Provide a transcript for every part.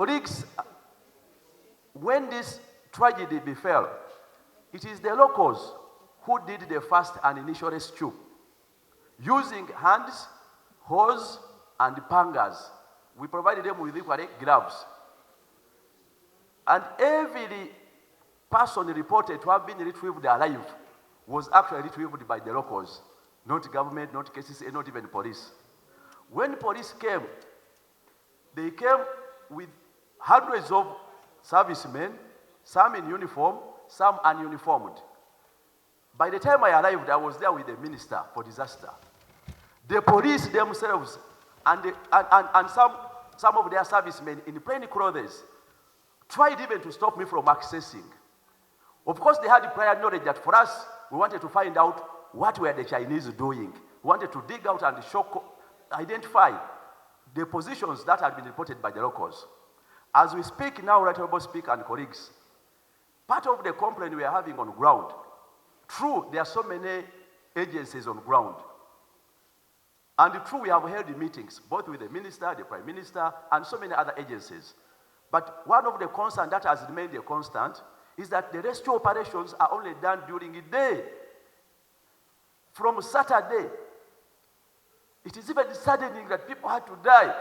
Colleagues, when this tragedy befell, it is the locals who did the first and initial rescue, using hands, hose, and pangas. We provided them with equally gloves. And every person reported to have been retrieved alive was actually retrieved by the locals, not government, not Kiteezi, not even police. When police came, they came with hundreds of servicemen, some in uniform, some ununiformed. By the time I arrived, I was there with the minister for disaster. The police themselves and some of their servicemen in plain clothes tried even to stop me from accessing. Of course, they had prior knowledge that for us, we wanted to find out what were the Chinese doing. We wanted to dig out and identify the positions that had been reported by the locals. As we speak now, Right Honorable Speaker and colleagues, part of the complaint we are having on ground, true, there are so many agencies on ground. And true, we have held meetings, both with the minister, the prime minister, and so many other agencies. But one of the concerns that has remained a constant is that the rescue operations are only done during the day. From Saturday, it is even saddening that people had to die.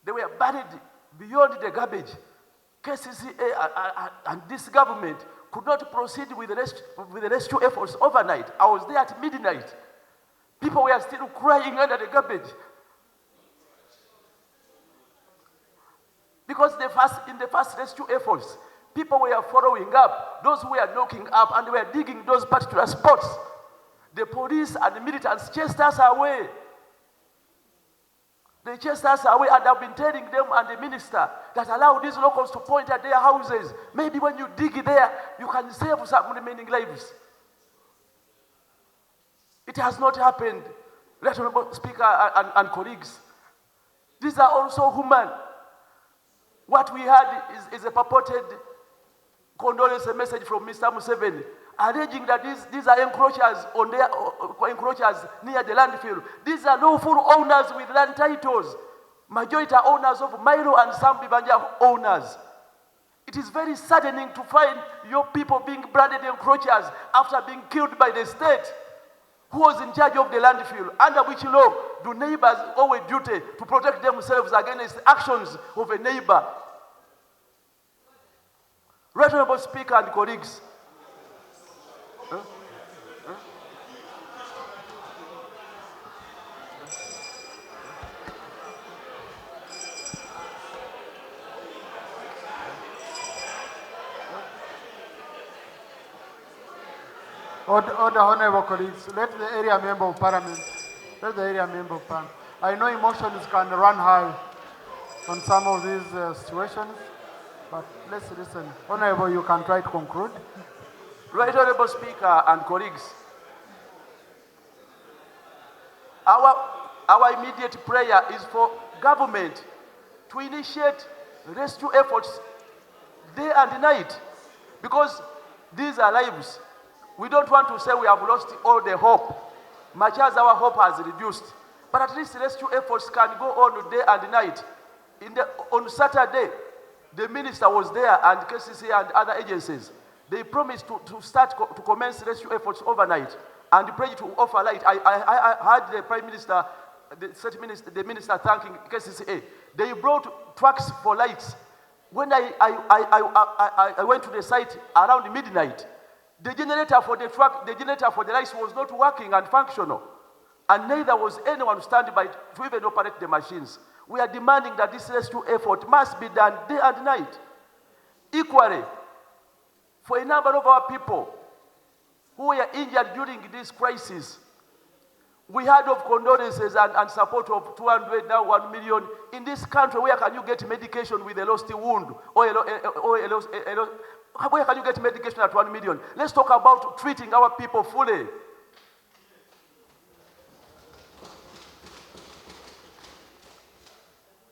They were buried beyond the garbage. Kiteezi and this government could not proceed with the rescue efforts overnight. I was there at midnight. People were still crying under the garbage. Because in the first rescue efforts, people were following up, those who were knocking up and were digging those particular spots. The police and the militants chased us away. They chased us away, and I've been telling them and the minister that allow these locals to point at their houses. Maybe when you dig there, you can save some remaining lives. It has not happened. Right Honorable Speaker and colleagues, these are also human. What we had is a purported condolence message from Mr. Museveni, alleging that these are encroachers encroachers near the landfill. These are lawful owners with land titles. Majority are owners of Milo and some Bibanja owners. It is very saddening to find your people being branded encroachers after being killed by the state. Who was in charge of the landfill? Under which law do neighbors owe a duty to protect themselves against actions of a neighbor? Right Honorable Speaker and colleagues, Order, honorable colleagues. Let the area member of parliament. I know emotions can run high on some of these situations, but let's listen. Honorable, you can try to conclude. Right Honorable Speaker and colleagues, our immediate prayer is for government to initiate rescue efforts day and night, because these are lives. We don't want to say we have lost all the hope, much as our hope has reduced. But at least rescue efforts can go on day and night. On Saturday, the minister was there and Kiteezi and other agencies. They promised to commence rescue efforts overnight and pledged to offer light. I heard the Prime Minister, the minister thanking Kiteezi. They brought trucks for lights. When I went to the site around midnight, the generator for the lights was not working and functional. And neither was anyone standing by to even operate the machines. We are demanding that this rescue effort must be done day and night. Equally, for a number of our people who were injured during this crisis, we heard of condolences and support of 200, now 1 million. In this country, where can you get medication with a lost wound where can you get medication at 1 million? Let's talk about treating our people fully.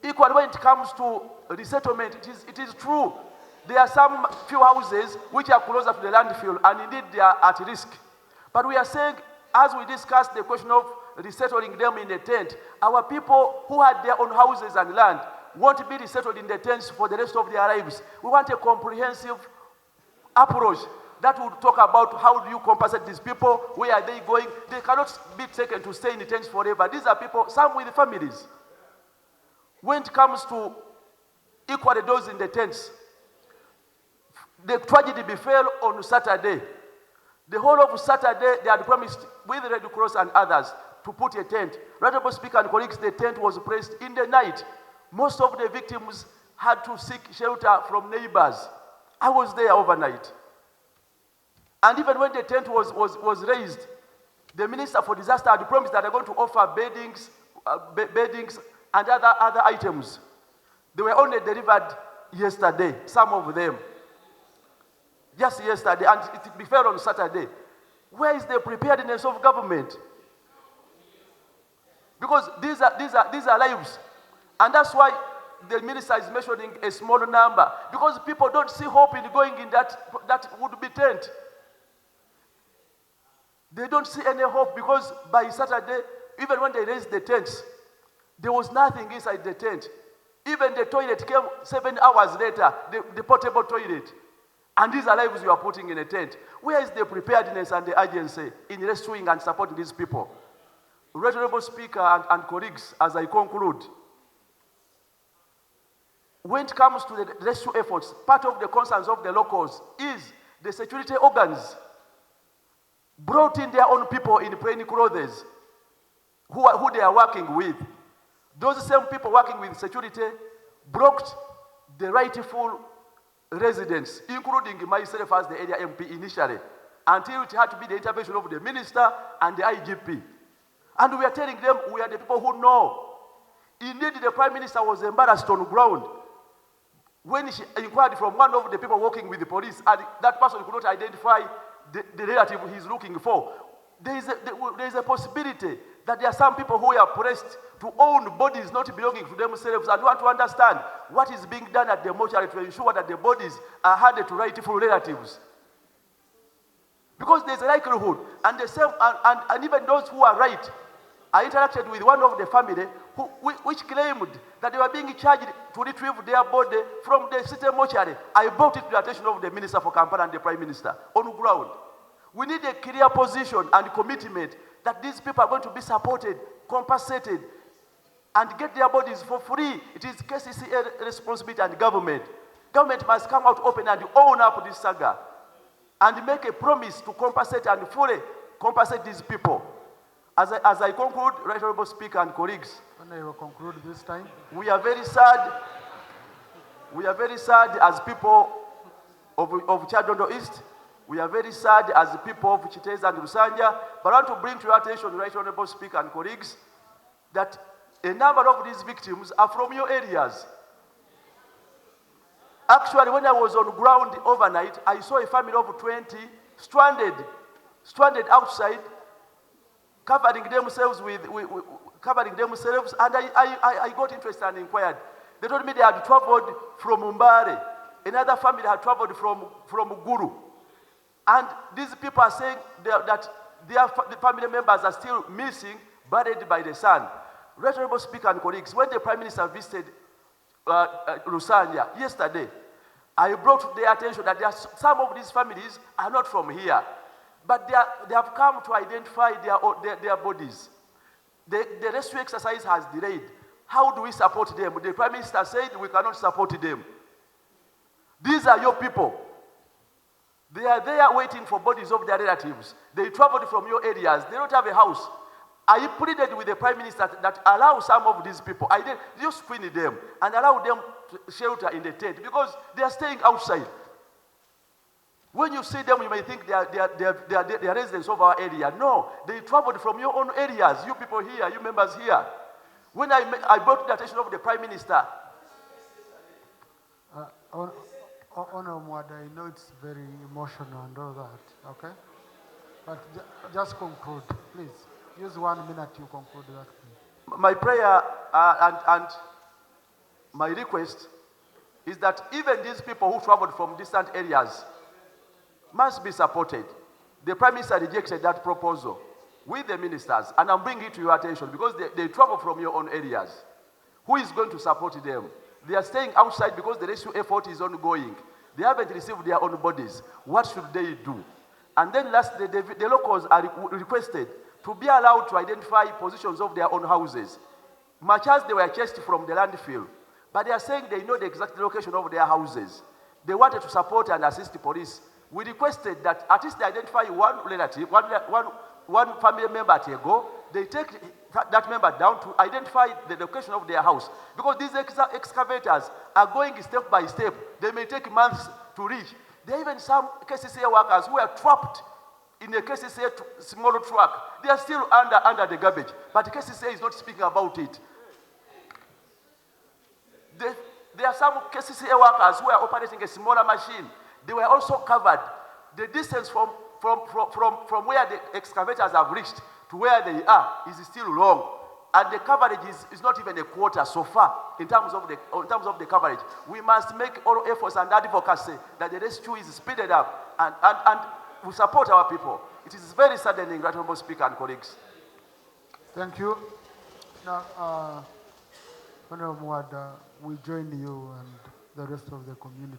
Equally, when it comes to resettlement, it is true. There are some few houses which are closer to the landfill, and indeed they are at risk. But we are saying, as we discussed the question of resettling them in a tent, our people who had their own houses and land, won't be resettled in the tents for the rest of their lives. We want a comprehensive approach that would talk about how do you compensate these people, where are they going. They cannot be taken to stay in the tents forever. These are people, some with families. When it comes to equally those in the tents, the tragedy befell on Saturday. The whole of Saturday, they had promised with the Red Cross and others to put a tent. Honorable Speaker and colleagues, the tent was placed in the night. Most of the victims had to seek shelter from neighbors. I was there overnight. And even when the tent was raised, the Minister for Disaster had promised that they're going to offer beddings and other items. They were only delivered yesterday, some of them. Just yesterday, and it befell on Saturday. Where is the preparedness of government? Because these are lives. And that's why the minister is mentioning a small number. Because people don't see hope in going in that would be tent. They don't see any hope because by Saturday, even when they raised the tents, there was nothing inside the tent. Even the toilet came 7 hours later, the portable toilet. And these are lives you are putting in a tent. Where is the preparedness and the urgency in rescuing and supporting these people? Honorable Speaker and colleagues, as I conclude, when it comes to the rescue efforts, part of the concerns of the locals is the security organs brought in their own people in plain clothes who they are working with. Those same people working with security blocked the rightful residents, including myself as the area MP initially, until it had to be the intervention of the minister and the IGP. And we are telling them we are the people who know. Indeed, the Prime Minister was embarrassed on ground when she inquired from one of the people working with the police, and that person could not identify the relative he's looking for. There is a possibility that there are some people who are pressed to own bodies not belonging to themselves and want to understand what is being done at the mortuary to ensure that the bodies are handed to rightful relatives. Because there's a likelihood, and the same, and even those who are right, I interacted with one of the family which claimed that they were being charged to retrieve their body from the city mortuary. I brought it to the attention of the Minister for Kampala and the Prime Minister on ground. We need a clear position and commitment that these people are going to be supported, compensated, and get their bodies for free. It is KCCA responsibility and government. Government must come out open and own up this saga and make a promise to compensate and fully compensate these people. As I conclude, Right Honorable Speaker and colleagues, when I will conclude this time, we are very sad. We are very sad as people of Kyadondo East. We are very sad as the people of Kiteezi and Lusanja. But I want to bring to your attention, Right Honorable Speaker and colleagues, that a number of these victims are from your areas. Actually, when I was on ground overnight, I saw a family of 20 stranded outside, covering themselves, and I got interested and inquired. They told me they had traveled from Mbare. Another family had traveled from Guru. And these people are saying that their family members are still missing, buried by the sun. Right Honorable Speaker and colleagues, when the Prime Minister visited Lusanja yesterday, I brought to their attention that some of these families are not from here, but they have come to identify their bodies. The rescue exercise has delayed. How do we support them? The Prime Minister said we cannot support them. These are your people. They are there waiting for bodies of their relatives. They traveled from your areas. They don't have a house. I pleaded with the Prime Minister that allow some of these people, I did just screen them and allow them to shelter in the tent because they are staying outside. When you see them, you may think they are residents of our area. No, they traveled from your own areas, you people here, you members here. When I brought to the attention of the Prime Minister. Honorable Muwadda, I know it's very emotional and all that, okay? But just conclude, please. Use 1 minute to conclude that, please. My prayer and my request is that even these people who traveled from distant areas must be supported. The Prime Minister rejected that proposal with the ministers, and I'm bringing it to your attention because they travel from your own areas. Who is going to support them? They are staying outside because the rescue effort is ongoing. They haven't received their own bodies. What should they do? And then lastly, the locals are requested to be allowed to identify positions of their own houses. Much as they were chased from the landfill, but they are saying they know the exact location of their houses. They wanted to support and assist the police. We requested that at least they identify one relative, one family member at a go. They take that member down to identify the location of their house. Because these excavators are going step by step. They may take months to reach. There are even some KCCA workers who are trapped in a KCCA small truck. They are still under the garbage. But KCCA is not speaking about it. There are some KCCA workers who are operating a smaller machine. They were also covered. The distance from where the excavators have reached to where they are is still long. And the coverage is not even a quarter so far in terms of the coverage. We must make all efforts and advocacy that the rescue is speeded up and we support our people. It is very saddening, Right Honourable Speaker and colleagues. Thank you. Now, Honourable Muwadda, we join you and the rest of the community.